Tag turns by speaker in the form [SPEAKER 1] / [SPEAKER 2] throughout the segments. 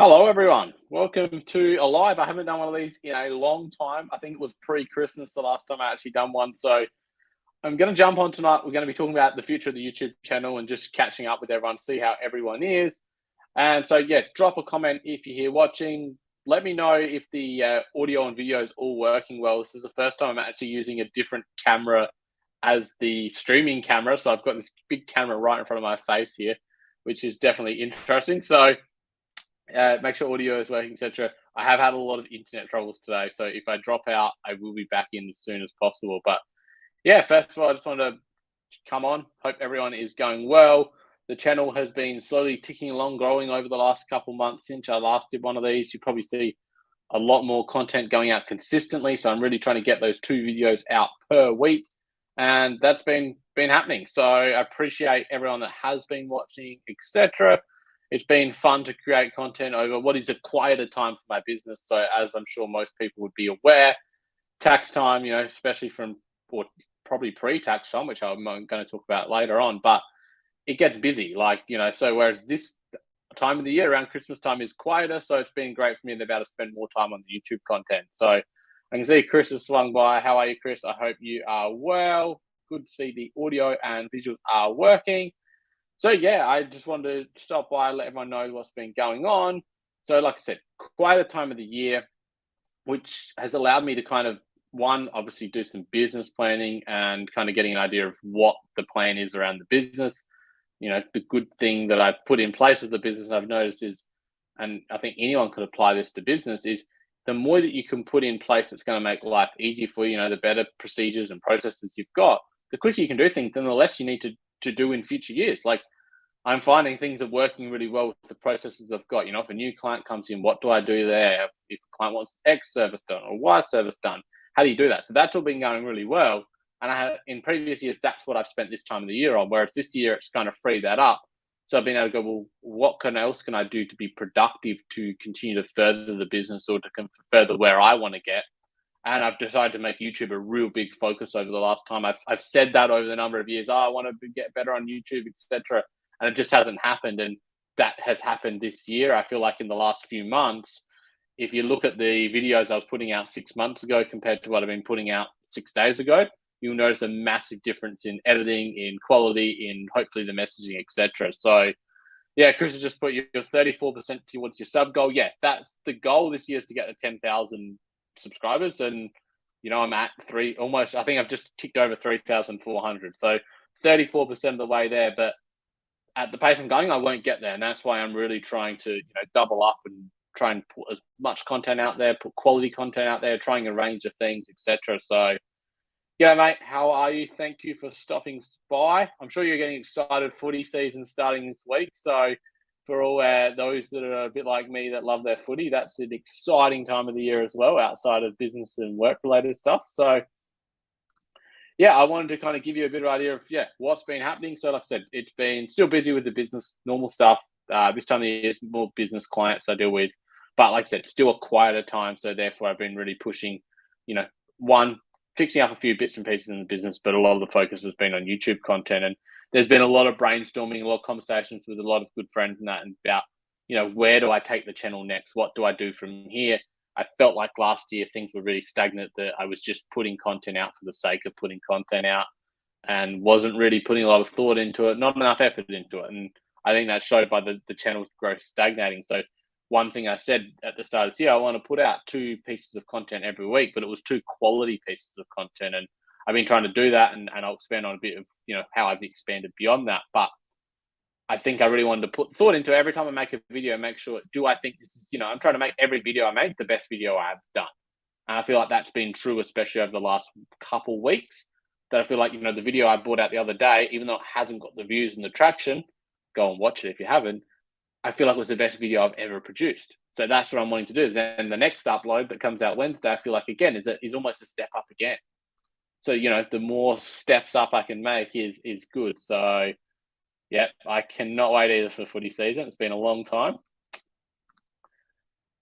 [SPEAKER 1] Hello, everyone. Welcome to a live. I haven't done one of these in a long time. I think it was pre-Christmas the last time I actually done one. So I'm going to jump on tonight. We're going to be talking about the future of the YouTube channel and just catching up with everyone, see how everyone is. And so, yeah, drop a comment if you're here watching. Let me know if the audio and video is all working well. This is the first time I'm actually using a different camera as the streaming camera. So I've got this big camera right in front of my face here, which is definitely interesting. So make sure audio is working, etc. I have had a lot of internet troubles today, so if I drop out, I will be back in as soon as possible. But yeah, first of all, I just want to come on. Hope everyone is going well. The channel has been slowly ticking along, growing over the last couple months since I last did one of these. You probably see a lot more content going out consistently, so I'm really trying to get those 2 videos out per week, and that's been happening. So I appreciate everyone that has been watching, etc. It's been fun to create content over what is a quieter time for my business. So as I'm sure most people would be aware, tax time, especially or probably pre-tax time, which I'm going to talk about later on, but it gets busy. So whereas this time of the year around Christmas time is quieter, so it's been great for me to be able to spend more time on the YouTube content. So I can see Chris has swung by. How are you, Chris? I hope you are well. Good to see the audio and visuals are working. So yeah, I just wanted to stop by, let everyone know what's been going on. So like I said, quite a time of the year, which has allowed me to kind of, one, obviously do some business planning and kind of getting an idea of what the plan is around the business. The good thing that I've put in place with the business I've noticed is, and I think anyone could apply this to business, is the more that you can put in place that's going to make life easy for you, the better procedures and processes you've got, the quicker you can do things, then the less you need to do in future years. Like, I'm finding things are working really well with the processes I've got. If a new client comes in, what do I do there? If the client wants X service done or Y service done, how do you do that? So that's all been going really well. And in previous years, that's what I've spent this time of the year on, whereas this year it's kind of freed that up. So I've been able to go, well, what else can I do to be productive to continue to further the business or to further where I want to get? And I've decided to make YouTube a real big focus over the last time. I've said that over the number of years. I want to get better on YouTube, etc. And it just hasn't happened. And that has happened this year. I feel like in the last few months, if you look at the videos I was putting out 6 months ago compared to what I've been putting out 6 days ago, you'll notice a massive difference in editing, in quality, in hopefully the messaging, etc. So yeah, Chris has just put your 34% towards your sub goal. Yeah, that's the goal this year, is to get to 10,000 subscribers. And, I'm at almost, I think I've just ticked over 3,400. So 34% of the way there. But at the pace I'm going, I won't get there. And that's why I'm really trying to, double up and try and put as much content out there, put quality content out there, trying a range of things, etc. So, yeah, mate, how are you? Thank you for stopping by. I'm sure you're getting excited. Footy season starting this week. So for all those that are a bit like me that love their footy, that's an exciting time of the year as well, outside of business and work-related stuff. So, yeah, I wanted to kind of give you a bit of idea of, what's been happening. So like I said, it's been still busy with the business, normal stuff. This time of the year, it's more business clients I deal with. But like I said, still a quieter time. So therefore, I've been really pushing, one, fixing up a few bits and pieces in the business, but a lot of the focus has been on YouTube content. And there's been a lot of brainstorming, a lot of conversations with a lot of good friends and that, and about, where do I take the channel next? What do I do from here? I felt like last year things were really stagnant, that I was just putting content out for the sake of putting content out and wasn't really putting a lot of thought into it, not enough effort into it. And I think that showed by the channel's growth stagnating. So one thing I said at the start of this year, I want to put out 2 pieces of content every week, but it was 2 quality pieces of content. And I've been trying to do that, and I'll expand on a bit of, how I've expanded beyond that. But I think I really wanted to put thought into every time I make a video, make sure, do I think this is, I'm trying to make every video I make the best video I've done. And I feel like that's been true, especially over the last couple weeks, that I feel like, the video I brought out the other day, even though it hasn't got the views and the traction, go and watch it if you haven't, I feel like it was the best video I've ever produced. So that's what I'm wanting to do. Then the next upload that comes out Wednesday, I feel like, again, is almost a step up again. So, the more steps up I can make is good. So, yeah, I cannot wait either for footy season. It's been a long time.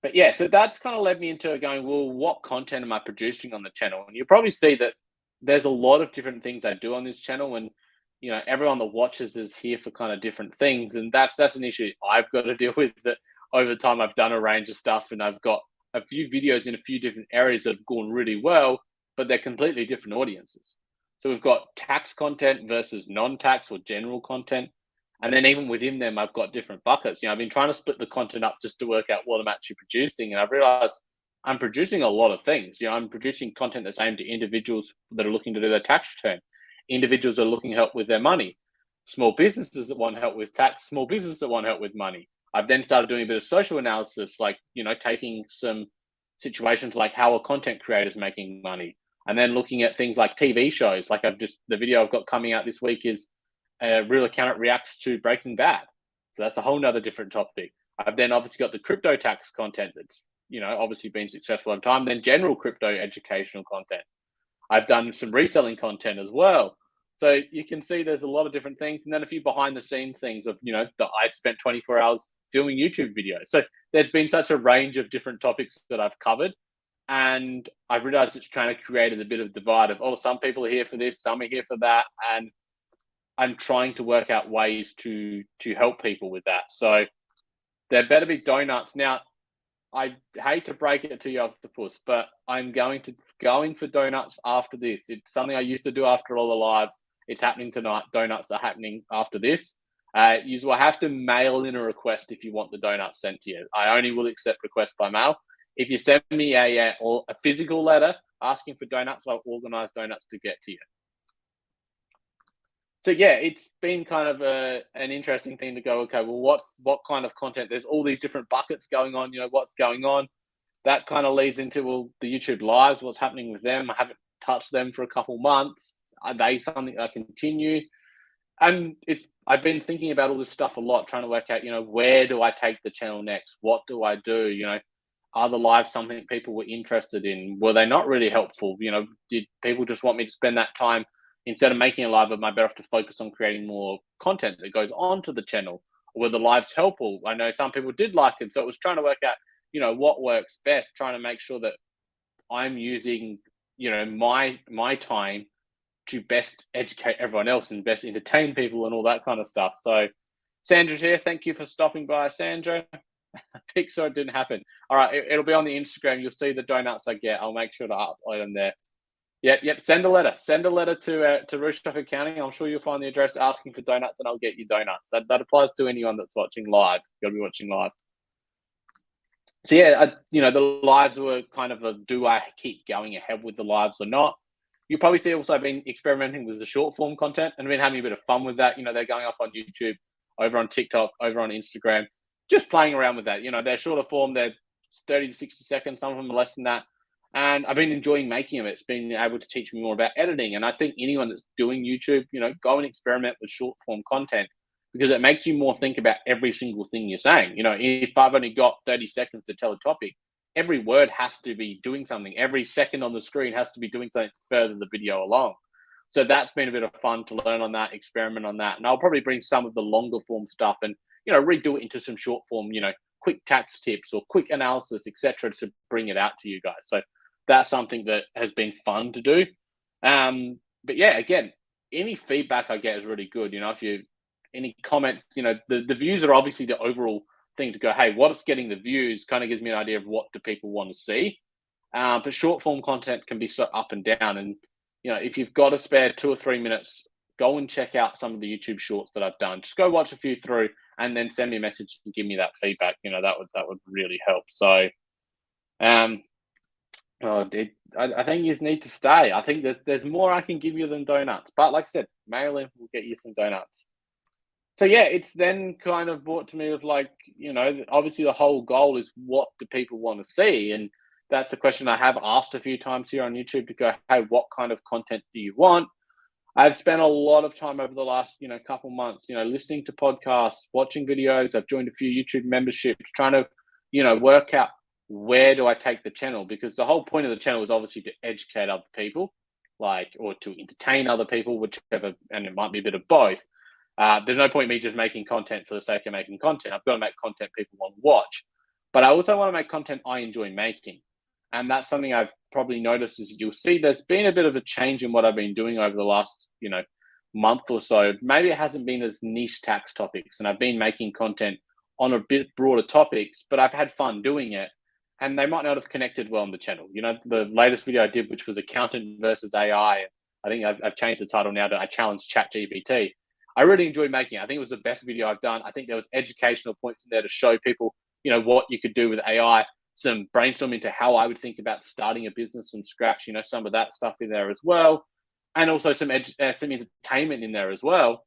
[SPEAKER 1] But yeah, so that's kind of led me into going, well, what content am I producing on the channel? And you probably see that there's a lot of different things I do on this channel. And, everyone that watches is here for kind of different things. And that's an issue I've got to deal with, that over time, I've done a range of stuff, and I've got a few videos in a few different areas that have gone really well, but they're completely different audiences. So we've got tax content versus non-tax or general content. And then even within them, I've got different buckets. I've been trying to split the content up just to work out what I'm actually producing. And I've realized I'm producing a lot of things. I'm producing content that's aimed at individuals that are looking to do their tax return, individuals that are looking help with their money, small businesses that want help with tax, small businesses that want help with money. I've then started doing a bit of social analysis, like, taking some situations like how a content creator is making money, and then looking at things like TV shows. Like the video I've got coming out this week is a real accountant reacts to Breaking Bad. So that's a whole nother different topic. I've then obviously got the crypto tax content that's, obviously been successful over time, then general crypto educational content. I've done some reselling content as well. So you can see there's a lot of different things. And then a few behind the scenes things of, that I spent 24 hours filming YouTube videos. So there's been such a range of different topics that I've covered. And I've realized it's kind of created a bit of divide of, some people are here for this, some are here for that. And I'm trying to work out ways to help people with that. So there better be donuts. Now, I hate to break it to you, Octopus, but I'm going for donuts after this. It's something I used to do after all the lives. It's happening tonight. Donuts are happening after this. You will have to mail in a request if you want the donuts sent to you. I only will accept requests by mail. If you send me a physical letter asking for donuts, I'll organize donuts to get to you. So yeah, it's been kind of an interesting thing to go, okay, well, what kind of content? There's all these different buckets going on, what's going on. That kind of leads into, well, the YouTube lives, what's happening with them. I haven't touched them for a couple months. Are they something I continue? And I've been thinking about all this stuff a lot, trying to work out, where do I take the channel next? What do I do? Are the lives something people were interested in? Were they not really helpful? Did people just want me to spend that time instead of making a live? Am I better off to focus on creating more content that goes onto the channel? Or were the lives helpful? I know some people did like it, so it was trying to work out, what works best, trying to make sure that I'm using, my time to best educate everyone else and best entertain people and all that kind of stuff. So Sandra's here. Thank you for stopping by, Sandra. Pixar, it didn't happen. All right, it'll be on the Instagram. You'll see the donuts I get. I'll make sure to upload them there. Yep. Send a letter. Send a letter to Rooshock Accounting. I'm sure you'll find the address asking for donuts, and I'll get you donuts. That applies to anyone that's watching live. You'll be watching live. So yeah, the lives were kind of do I keep going ahead with the lives or not? You probably see also I've been experimenting with the short form content and been having a bit of fun with that. They're going up on YouTube, over on TikTok, over on Instagram, just playing around with that. They're shorter form. They're 30 to 60 seconds. Some of them are less than that. And I've been enjoying making them. It's been able to teach me more about editing. And I think anyone that's doing YouTube, go and experiment with short form content, because it makes you more think about every single thing you're saying. If I've only got 30 seconds to tell a topic, every word has to be doing something. Every second on the screen has to be doing something to further the video along. So that's been a bit of fun to learn on that, experiment on that. And I'll probably bring some of the longer form stuff and, redo it into some short form, quick tax tips or quick analysis, etc., to bring it out to you guys. So that's something that has been fun to do. But yeah, again, any feedback I get is really good. If any comments, the views are obviously the overall thing to go, hey, what's getting the views kind of gives me an idea of what do people want to see. But short form content can be so up and down. And, if you've got a spare 2 or 3 minutes, go and check out some of the YouTube shorts that I've done. Just go watch a few through and then send me a message and give me that feedback. That would really help. So, I think you just need to stay. I think that there's more I can give you than donuts. But like I said, mail in, we'll get you some donuts. So yeah, it's then kind of brought to me of like, obviously the whole goal is what do people want to see? And that's the question I have asked a few times here on YouTube to go, hey, what kind of content do you want? I've spent a lot of time over the last, couple months, listening to podcasts, watching videos. I've joined a few YouTube memberships, trying to, work out where do I take the channel? Because the whole point of the channel is obviously to educate other people, or to entertain other people, whichever, and it might be a bit of both. There's no point in me just making content for the sake of making content. I've got to make content people want to watch. But I also want to make content I enjoy making. And that's something I've probably noticed is you'll see there's been a bit of a change in what I've been doing over the last, month or so. Maybe it hasn't been as niche tax topics. And I've been making content on a bit broader topics, but I've had fun doing it. And they might not have connected well on the channel. You know, the latest video I did, which was accountant versus AI, I think I've changed the title now to I challenge ChatGPT. I really enjoyed making it. I think it was the best video I've done. I think there was educational points in there to show people, you know, what you could do with AI, some brainstorming into how I would think about starting a business from scratch, you know, some of that stuff in there as well. And also some entertainment in there as well.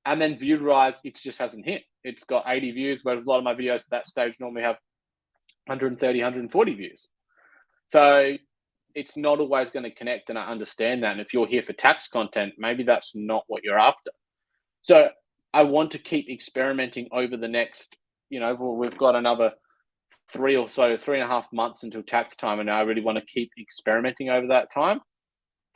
[SPEAKER 1] And then view-wise, it just hasn't hit. It's got 80 views, whereas a lot of my videos at that stage normally have 130, 140 views. So it's not always going to connect, and I understand that. And if you're here for tax content, maybe that's not what you're after. So I want to keep experimenting over the next, you know, well, we've got another 3.5 months until tax time, and I really want to keep experimenting over that time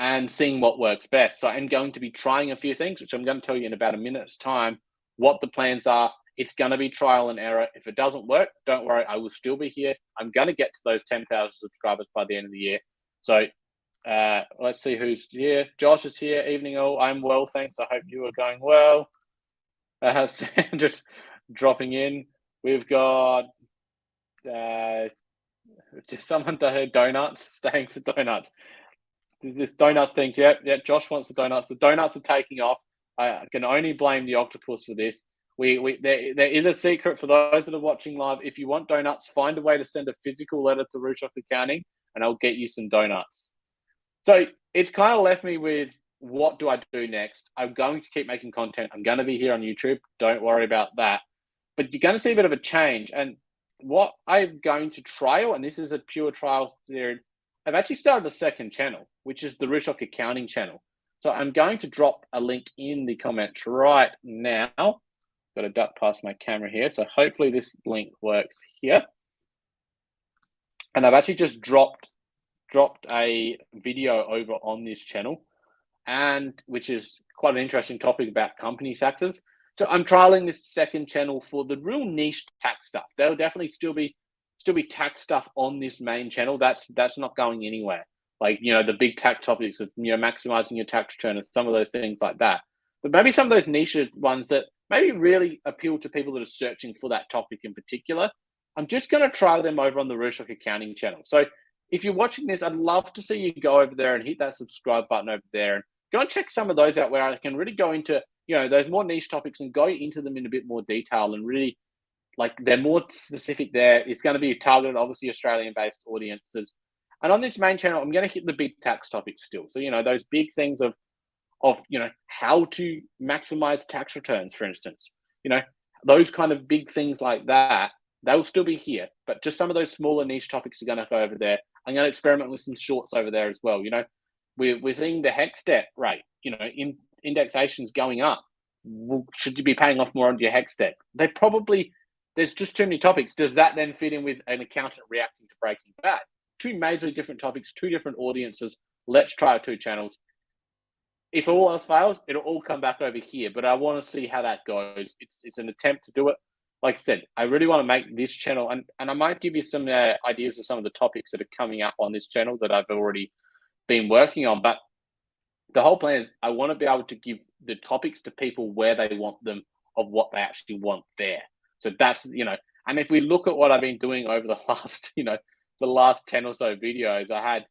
[SPEAKER 1] and seeing what works best. So I'm going to be trying a few things, which I'm going to tell you in about a minute's time what the plans are. It's going to be trial and error. If it doesn't work, don't worry, I will still be here. I'm going to get to those 10,000 subscribers by the end of the year. So let's see who's here. Josh is here. Evening all. I'm well, thanks. I hope you are going well. Just dropping in. We've got just someone to hear donuts, staying for donuts. This donuts things. Yeah, Josh wants the donuts. The donuts are taking off. I can only blame the octopus for this. There is a secret for those that are watching live. If you want donuts, find a way to send a physical letter to Rooshock Accounting, and I'll get you some donuts. So it's kind of left me with, what do I do next? I'm going to keep making content. I'm going to be here on YouTube. Don't worry about that. But you're going to see a bit of a change. And what I'm going to trial, and this is a pure trial theory, I've actually started a second channel, which is the Rooshock Accounting channel. So I'm going to drop a link in the comments right now. Got to duck past my camera here. So hopefully this link works here. And I've actually just dropped a video over on this channel, and which is quite an interesting topic about company taxes. So I'm trialing this second channel for the real niche tax stuff. There'll definitely still be tax stuff on this main channel. That's not going anywhere. Like, you know, the big tax topics of, you know, maximizing your tax return and some of those things like that. But maybe some of those niche ones that maybe really appeal to people that are searching for that topic in particular, I'm just going to trial them over on the Rooshock Accounting channel. So if you're watching this, I'd love to see you go over there and hit that subscribe button over there and go and check some of those out where I can really go into, you know, those more niche topics and go into them in a bit more detail and really, like, they're more specific there. It's going to be targeted, obviously, Australian-based audiences. And on this main channel, I'm going to hit the big tax topics still. So, you know, those big things of, you know, how to maximize tax returns, for instance. You know, those kind of big things like that, they will still be here. But just some of those smaller niche topics are going to go over there. I'm going to experiment with some shorts over there as well. You know, we're seeing the HEX debt rate, you know, indexation's going up. Should you be paying off more on your HEX debt? There's just too many topics. Does that then fit in with an accountant reacting to Breaking Bad? Two majorly different topics, two different audiences. Let's try 2 channels. If all else fails, it'll all come back over here. But I want to see how that goes. It's an attempt to do it. Like I said, I really want to make this channel, and I might give you some ideas of some of the topics that are coming up on this channel that I've already been working on. But the whole plan is I want to be able to give the topics to people where they want them, of what they actually want there. So that's, you know, and if we look at what I've been doing over the last, you know, the last 10 or so videos, I had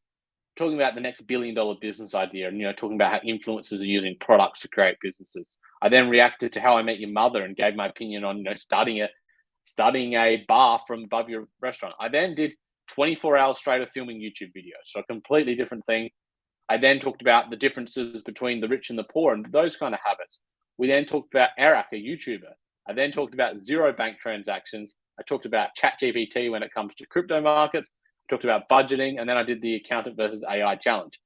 [SPEAKER 1] talking about the next $1 billion business idea and, you know, talking about how influencers are using products to create businesses. I then reacted to How I Met Your Mother and gave my opinion on, you know, starting a bar from above your restaurant. I then did 24 hours straight of filming YouTube videos. So a completely different thing. I then talked about the differences between the rich and the poor and those kind of habits. We then talked about Eric, a YouTuber. I then talked about zero bank transactions. I talked about ChatGPT when it comes to crypto markets. I talked about budgeting, and then I did the accountant versus AI challenge.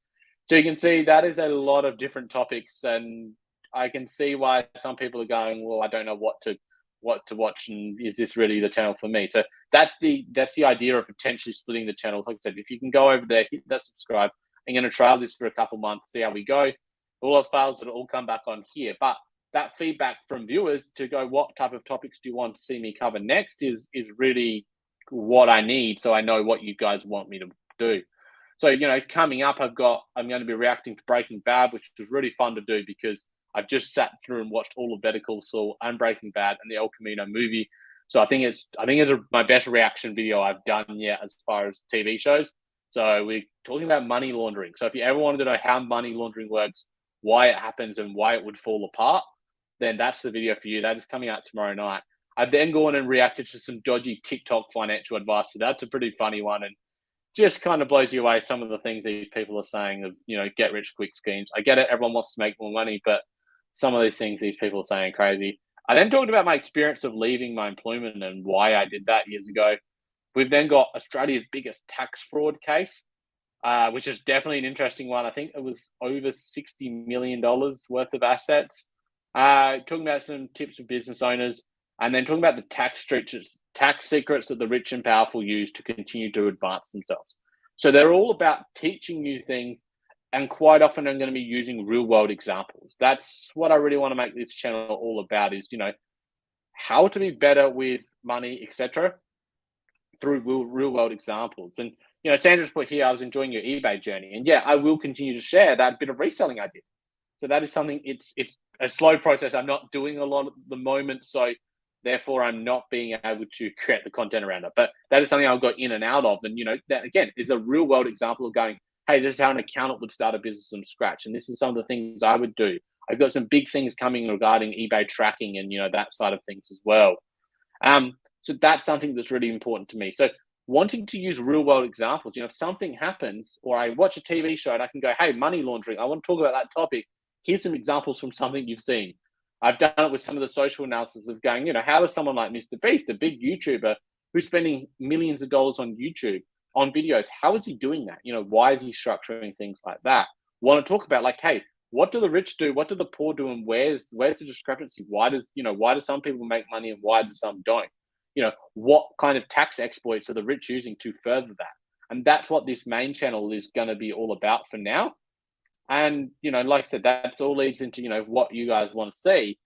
[SPEAKER 1] So you can see that is a lot of different topics, and I can see why some people are going, well, I don't know what to watch, and is this really the channel for me? So that's the idea of potentially splitting the channels. Like I said, if you can go over there, hit that subscribe. I'm going to trial this for a couple months, see how we go. If all else fails, it'll all come back on here. But that feedback from viewers to go, what type of topics do you want to see me cover next, is really what I need, so I know what you guys want me to do. So, you know, coming up, I'm going to be reacting to Breaking Bad, which was really fun to do because I've just sat through and watched all of Better Call Saul and Breaking Bad and the El Camino movie. So I think it's my best reaction video I've done yet as far as TV shows. So we're talking about money laundering. So if you ever wanted to know how money laundering works, why it happens, and why it would fall apart, then that's the video for you. That is coming out tomorrow night. I've then gone and reacted to some dodgy TikTok financial advice. So that's a pretty funny one, and just kind of blows you away some of the things these people are saying of, get rich quick schemes. I get it. Everyone wants to make more money, but some of these things these people are saying are crazy. I then talked about my experience of leaving my employment and why I did that years ago. We've then got Australia's biggest tax fraud case, which is definitely an interesting one. I think it was over $60 million worth of assets. Talking about some tips for business owners, and then talking about the tax secrets that the rich and powerful use to continue to advance themselves. So they're all about teaching you things, and quite often I'm going to be using real world examples. That's what I really want to make this channel all about, is, how to be better with money, etc., through real world examples. And, Sandra's put here, I was enjoying your eBay journey. And yeah, I will continue to share that bit of reselling I did. So that is something, it's a slow process. I'm not doing a lot at the moment. So therefore I'm not being able to create the content around it. But that is something I've got in and out of. And, that again is a real world example of going, hey, this is how an accountant would start a business from scratch. And this is some of the things I would do. I've got some big things coming regarding eBay tracking and, that side of things as well. So that's something that's really important to me. So wanting to use real world examples, if something happens or I watch a TV show and I can go, hey, money laundering, I want to talk about that topic. Here's some examples from something you've seen. I've done it with some of the social analysis of going, how is someone like Mr. Beast, a big YouTuber who's spending millions of dollars on YouTube, on videos, how is he doing that? Why is he structuring things like that? Want to talk about like, hey, what do the rich do? What do the poor do? And where's the discrepancy? Why do some people make money and why do some don't? What kind of tax exploits are the rich using to further that? And that's what this main channel is going to be all about for now. And, like I said, that's all leads into, what you guys want to see,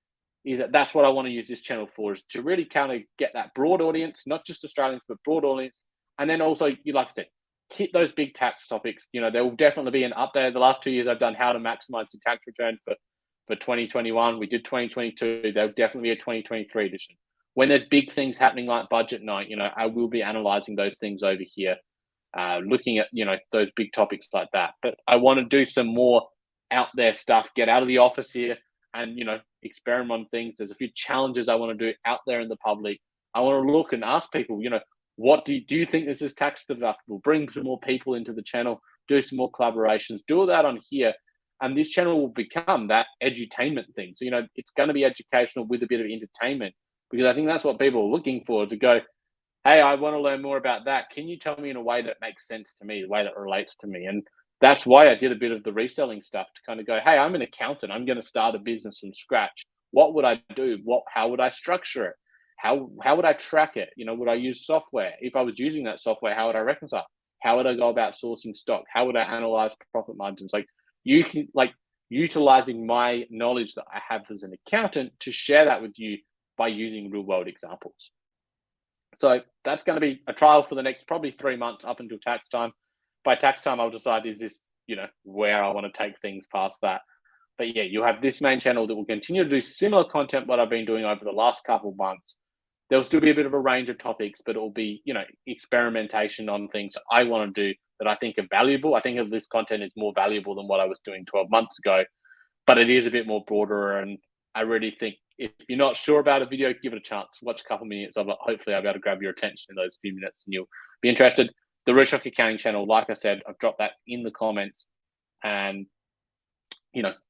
[SPEAKER 1] is that's what I want to use this channel for, is to really kind of get that broad audience, not just Australians, but broad audience. And then also, like I said, hit those big tax topics. There will definitely be an update. The last 2 years I've done how to maximize your tax return for 2021. We did 2022. There'll definitely be a 2023 edition. When there's big things happening like budget night, I will be analyzing those things over here, looking at, those big topics like that. But I want to do some more out there stuff, get out of the office here and, experiment on things. There's a few challenges I want to do out there in the public. I want to look and ask people, what do you think this is tax deductible? Bring some more people into the channel, do some more collaborations, do all that on here. And this channel will become that edutainment thing. So, it's going to be educational with a bit of entertainment, because I think that's what people are looking for, to go, hey, I want to learn more about that. Can you tell me in a way that makes sense to me, the way that relates to me? And that's why I did a bit of the reselling stuff, to kind of go, hey, I'm an accountant. I'm going to start a business from scratch. What would I do? How would I structure it? How would I track it? Would I use software? If I was using that software, how would I reconcile? How would I go about sourcing stock? How would I analyze profit margins? Like, you can, utilizing my knowledge that I have as an accountant to share that with you by using real world examples. So that's going to be a trial for the next probably 3 months up until tax time. By tax time, I'll decide, is this, where I want to take things past that. But yeah, you have this main channel that will continue to do similar content what I've been doing over the last couple of months. There'll still be a bit of a range of topics, but it'll be, experimentation on things I want to do that I think are valuable. I think this content is more valuable than what I was doing 12 months ago, but it is a bit more broader. And I really think if you're not sure about a video, give it a chance. Watch a couple minutes of it. Hopefully I'll be able to grab your attention in those few minutes and you'll be interested. The Rooshock Accounting channel, like I said, I've dropped that in the comments, and,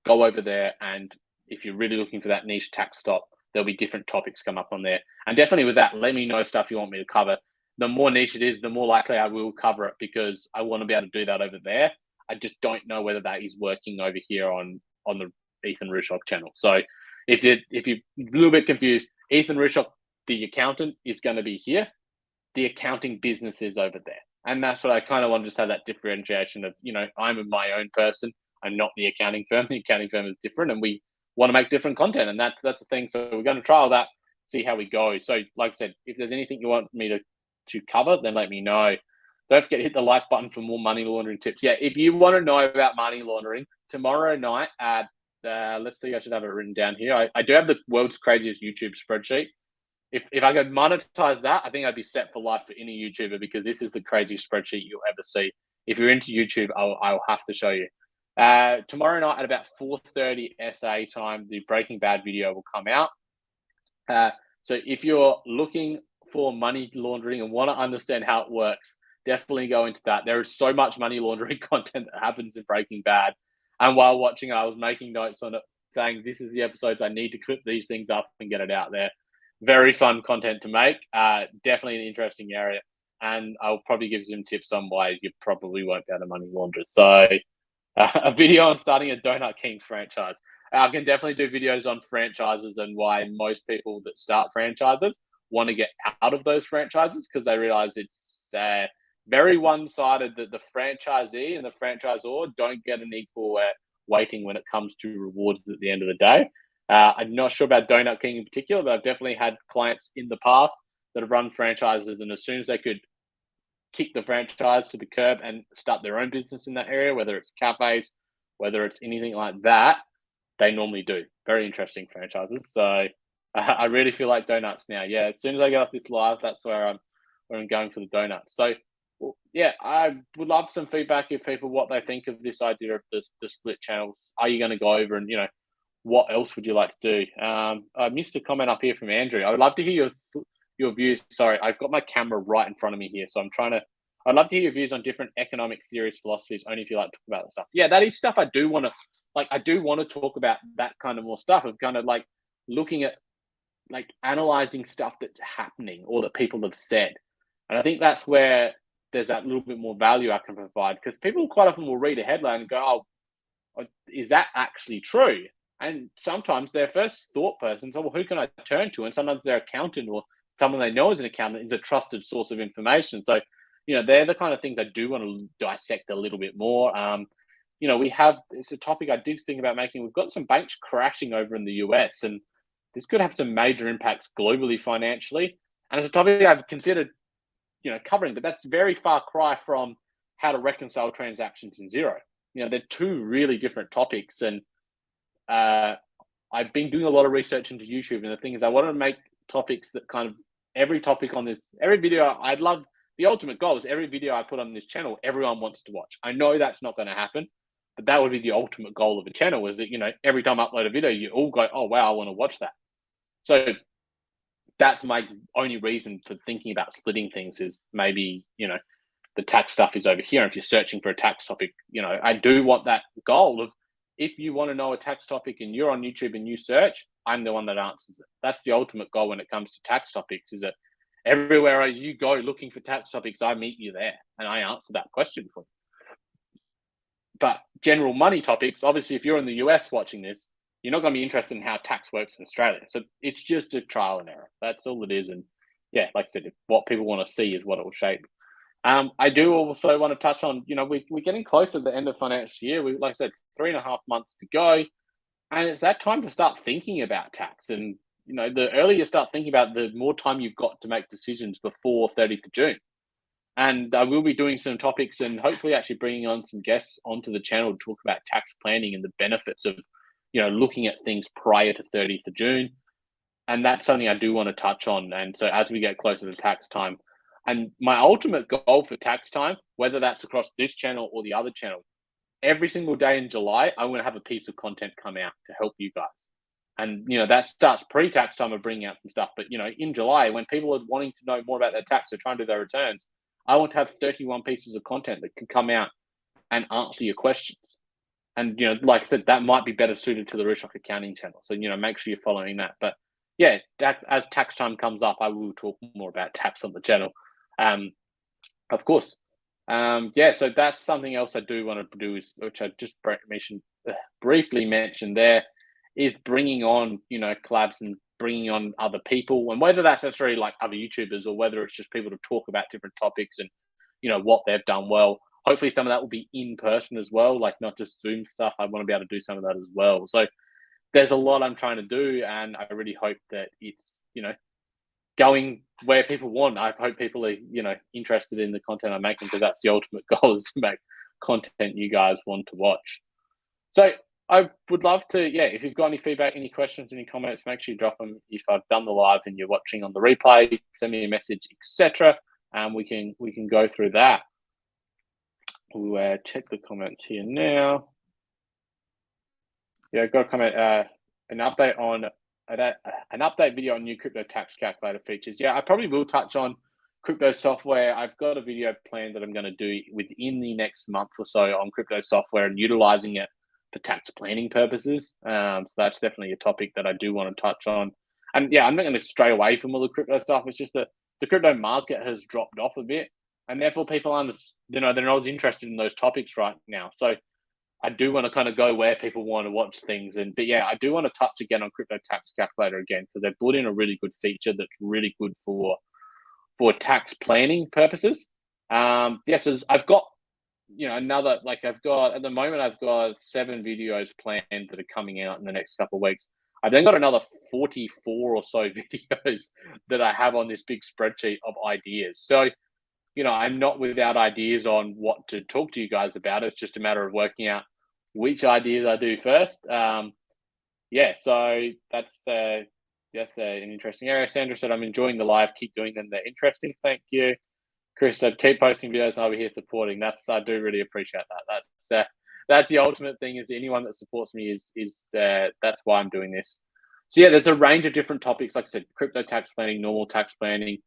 [SPEAKER 1] go over there. And if you're really looking for that niche tax stop, there'll be different topics come up on there. And definitely with that, let me know stuff you want me to cover. The more niche it is, the more likely I will cover it, because I want to be able to do that over there. I just don't know whether that is working over here on the Ethan Rooshock channel. So if you're a little bit confused, Ethan Rooshock, the accountant, is going to be here. The accounting business is over there. And that's what I kind of want to just have that differentiation of, I'm my own person. I'm not the accounting firm. The accounting firm is different, and we want to make different content. And that's the thing. So we're going to trial that, see how we go. So like I said, if there's anything you want me to cover, then let me know. Don't forget to hit the like button for more money laundering tips. Yeah, if you want to know about money laundering, tomorrow night at, let's see, I should have it written down here. I do have the world's craziest YouTube spreadsheet. if I could monetize that, I think I'd be set for life for any YouTuber, because this is the craziest spreadsheet you'll ever see. If you're into YouTube, I'll have to show you. Tomorrow night at about 4:30 SA time, the Breaking Bad video will come out. So if you're looking for money laundering and want to understand how it works, definitely go into that. There is so much money laundering content that happens in Breaking Bad. And while watching it, I was making notes on it, saying this is the episodes I need to clip these things up and get it out there. Very fun content to make. Definitely an interesting area. And I'll probably give you some tips on why you probably won't be able to money launder. So a video on starting a Donut King franchise. I can definitely do videos on franchises and why most people that start franchises want to get out of those franchises, because they realize it's very one-sided, that the franchisee and the franchisor don't get an equal weighting when it comes to rewards at the end of the day. I'm not sure about Donut King in particular, but I've definitely had clients in the past that have run franchises, and as soon as they could kick the franchise to the curb and start their own business in that area, whether it's cafes, whether it's anything like that, they normally do. Very interesting franchises. So I really feel like donuts now. Yeah, as soon as I get off this live, that's where I'm going for the donuts. So yeah, I would love some feedback if people, what they think of this idea of the split channels. Are you going to go over and, what else would you like to do? I missed a comment up here from Andrew. I would love to hear your views. Sorry, I've got my camera right in front of me here, so I'd love to hear your views on different economic theories, philosophies, only if you like to talk about that stuff. Yeah, that is stuff I do want to talk about, that kind of more stuff of kind of like looking at like analyzing stuff that's happening or that people have said. And I think that's where there's that little bit more value I can provide, because people quite often will read a headline and go, oh, is that actually true? And sometimes their first thought person is, oh, well, who can I turn to? And sometimes their accountant or someone they know as an accountant is a trusted source of information. So, they're the kind of things I do want to dissect a little bit more. It's a topic I did think about making. We've got some banks crashing over in the US, and this could have some major impacts globally financially. And it's a topic I've considered, covering, but that's very far cry from how to reconcile transactions in Xero. They're two really different topics. And I've been doing a lot of research into YouTube. And the thing is, I want to make topics that kind of every topic on this, every video, the ultimate goal is every video I put on this channel, everyone wants to watch. I know that's not going to happen, but that would be the ultimate goal of a channel, is that, every time I upload a video, you all go, oh, wow, I want to watch that. So that's my only reason for thinking about splitting things, is maybe, the tax stuff is over here. And if you're searching for a tax topic, I do want that goal of, if you want to know a tax topic and you're on YouTube and you search, I'm the one that answers it. That's the ultimate goal when it comes to tax topics, is that everywhere you go looking for tax topics, I meet you there and I answer that question for you. But general money topics, obviously, if you're in the US watching this, you're not going to be interested in how tax works in Australia. So it's just a trial and error. That's all it is. And yeah, like I said, what people want to see is what it will shape. I do also want to touch on, we're getting close to the end of financial year. Like I said, 3.5 months to go. And it's that time to start thinking about tax. And, the earlier you start thinking about, the more time you've got to make decisions before 30th of June. And I will be doing some topics and hopefully actually bringing on some guests onto the channel to talk about tax planning and the benefits of, looking at things prior to 30th of June. And that's something I do want to touch on. And so as we get closer to tax time, and my ultimate goal for tax time, whether that's across this channel or the other channel, every single day in July, I'm going to have a piece of content come out to help you guys. And, that starts pre-tax time of bringing out some stuff. But, in July, when people are wanting to know more about their tax, they're trying to do their returns, I want to have 31 pieces of content that can come out and answer your questions. And, like I said, that might be better suited to the Rooshock Accounting channel. So, make sure you're following that. But yeah, as tax time comes up, I will talk more about tax on the channel. Of course. So that's something else I do want to do, which I just briefly mentioned there, is bringing on, collabs and bringing on other people, and whether that's necessarily like other YouTubers or whether it's just people to talk about different topics and, what they've done well. Hopefully some of that will be in person as well, like not just Zoom stuff. I want to be able to do some of that as well. So there's a lot I'm trying to do, and I really hope that it's, going where people want. I hope people are, interested in the content I'm making, because that's the ultimate goal, is to make content you guys want to watch. So I would love to, yeah, if you've got any feedback, any questions, any comments, make sure you drop them. If I've done the live and you're watching on the replay, send me a message, etc. We can go through that. We'll check the comments here now. Yeah, got a comment. An update on an update video on new crypto tax calculator features. Yeah, I probably will touch on crypto software. I've got a video planned that I'm going to do within the next month or so on crypto software and utilizing it for tax planning purposes. So that's definitely a topic that I do want to touch on. And yeah, I'm not going to stray away from all the crypto stuff. It's just that the crypto market has dropped off a bit, and therefore people aren't, they're not as interested in those topics right now. So I do want to kind of go where people want to watch things. But yeah, I do want to touch again on crypto tax calculator again, because they've put in a really good feature that's really good for tax planning purposes. Yeah, so I've got, another, like I've got, at the moment, I've got 7 videos planned that are coming out in the next couple of weeks. I've then got another 44 or so videos that I have on this big spreadsheet of ideas. So, I'm not without ideas on what to talk to you guys about. It's just a matter of working out which ideas I do first. Yeah, so that's an interesting area. Sandra said, "I'm enjoying the live. Keep doing them. They're interesting." Thank you. Chris said, "Keep posting videos, and I'll be here supporting." I do really appreciate that. That's the ultimate thing. Is anyone that supports me is that's why I'm doing this. So yeah, there's a range of different topics. Like I said, crypto tax planning, normal tax planning,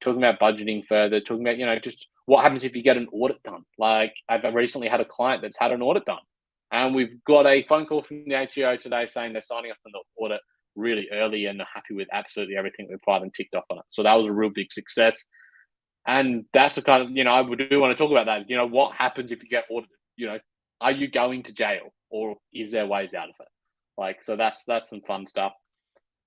[SPEAKER 1] talking about budgeting further, talking about, just what happens if you get an audit done. Like I've recently had a client that's had an audit done, and we've got a phone call from the ATO today saying they're signing off on the audit really early and they're happy with absolutely everything we've applied and ticked off on it. So that was a real big success. And that's the kind of, I do want to talk about that. What happens if you get audited? Are you going to jail, or is there ways out of it? Like, so that's some fun stuff.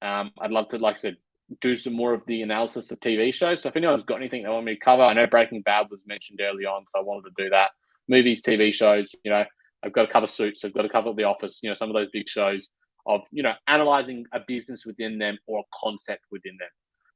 [SPEAKER 1] I'd love to, like I said, do some more of the analysis of TV shows. So if anyone's got anything they want me to cover, I know Breaking Bad was mentioned early on, so I wanted to do that. Movies, TV shows, I've got to cover Suits, I've got to cover The Office, some of those big shows of, analyzing a business within them or a concept within them.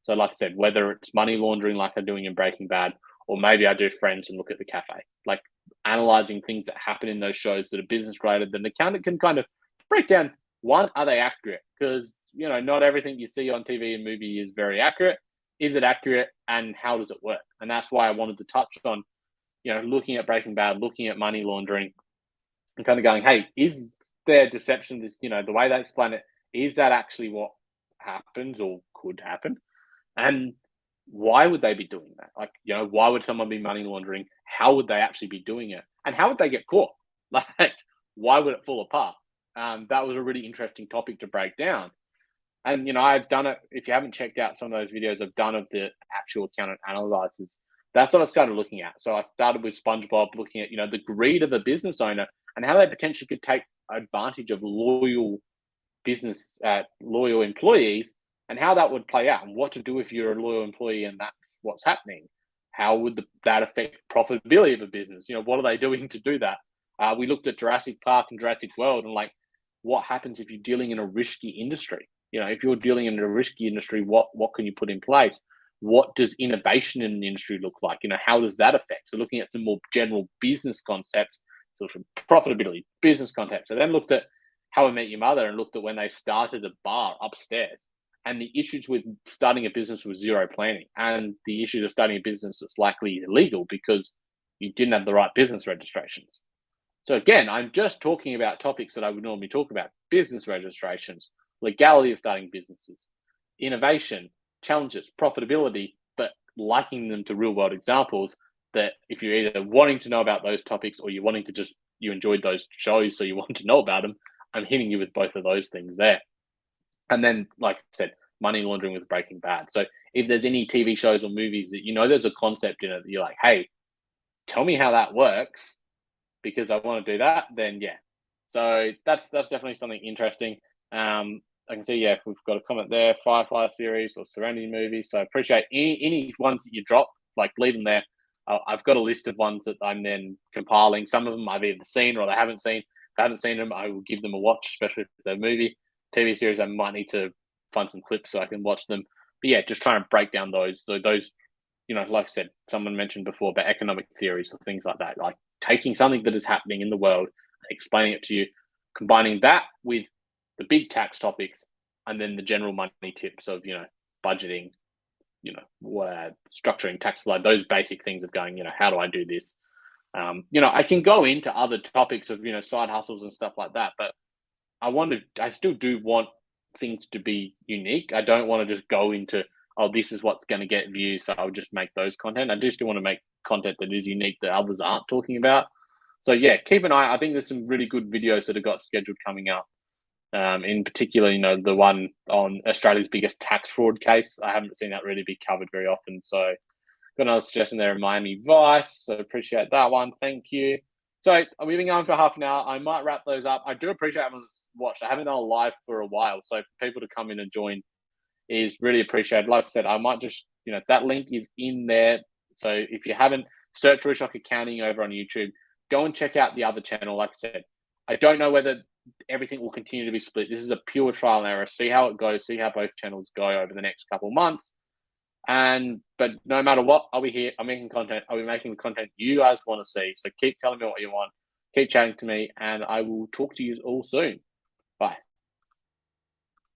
[SPEAKER 1] So like I said, whether it's money laundering like I'm doing in Breaking Bad, or maybe I do Friends and look at The Cafe, like analyzing things that happen in those shows that are business related, that an accountant can kind of break down, one, are they accurate? Because, not everything you see on TV and movie is very accurate. Is it accurate, and how does it work? And that's why I wanted to touch on, looking at Breaking Bad, looking at money laundering, and kind of going, hey, is there deception? This, the way they explain it, is that actually what happens or could happen? And why would they be doing that? Like, why would someone be money laundering? How would they actually be doing it? And how would they get caught? Like, why would it fall apart? That was a really interesting topic to break down. And, I've done it. If you haven't checked out some of those videos I've done of the actual accountant analyzers, that's what I started looking at. So I started with SpongeBob, looking at, the greed of a business owner and how they potentially could take advantage of loyal loyal employees, and how that would play out, and what to do if you're a loyal employee and that's what's happening. How would that affect profitability of a business? What are they doing to do that? We looked at Jurassic Park and Jurassic World, and like, what happens if you're dealing in a risky industry? If you're dealing in a risky industry, what can you put in place? What does innovation in the industry look like? How does that affect? So looking at some more general business concepts, sort of profitability, business concepts. I then looked at How I Met Your Mother and looked at when they started a bar upstairs, and the issues with starting a business with zero planning, and the issues of starting a business that's likely illegal because you didn't have the right business registrations. So again, I'm just talking about topics that I would normally talk about: business registrations, legality of starting businesses, innovation, challenges, profitability, but liking them to real world examples, that if you're either wanting to know about those topics or you're wanting to just, you enjoyed those shows, so you want to know about them, I'm hitting you with both of those things there. And then, like I said, money laundering with Breaking Bad. So if there's any TV shows or movies that there's a concept in it that you're like, hey, tell me how that works, because I want to do that, then yeah. So that's definitely something interesting. I can see, yeah, we've got a comment there, Firefly series or Serenity movies. So I appreciate any ones that you drop, like leave them there. I've got a list of ones that I'm then compiling. Some of them I've either seen or I haven't seen. If I haven't seen them, I will give them a watch, especially if they're a movie. TV series, I might need to find some clips so I can watch them. But yeah, just trying to break down those, like I said, someone mentioned before about economic theories or things like that, like taking something that is happening in the world, explaining it to you combining that with the big tax topics and then the general money tips of, budgeting, structuring tax law, those basic things of going, how do I do this? I can go into other topics of, side hustles and stuff like that, but I still do want things to be unique. I don't want to just go into, oh, this is what's going to get views, so I'll just make those content. I do still want to make content that is unique that others aren't talking about. So yeah, keep an eye. I think there's some really good videos that have got scheduled coming up. In particular, the one on Australia's biggest tax fraud case. I haven't seen that really be covered very often. So got another suggestion there in Miami Vice. So appreciate that one. Thank you. So we've been going for half an hour. I might wrap those up. I do appreciate everyone's watched. I haven't done a live for a while. So for people to come in and join is really appreciated. Like I said, I might just, that link is in there. So if you haven't, search Rooshock Accounting over on YouTube. Go and check out the other channel. Like I said, I don't know whether everything will continue to be split. This is a pure trial and error. See how it goes. See how both channels go over the next couple of months. But no matter what, I'll be here. I'm making content. I'll be making the content you guys want to see. So keep telling me what you want. Keep chatting to me, and I will talk to you all soon.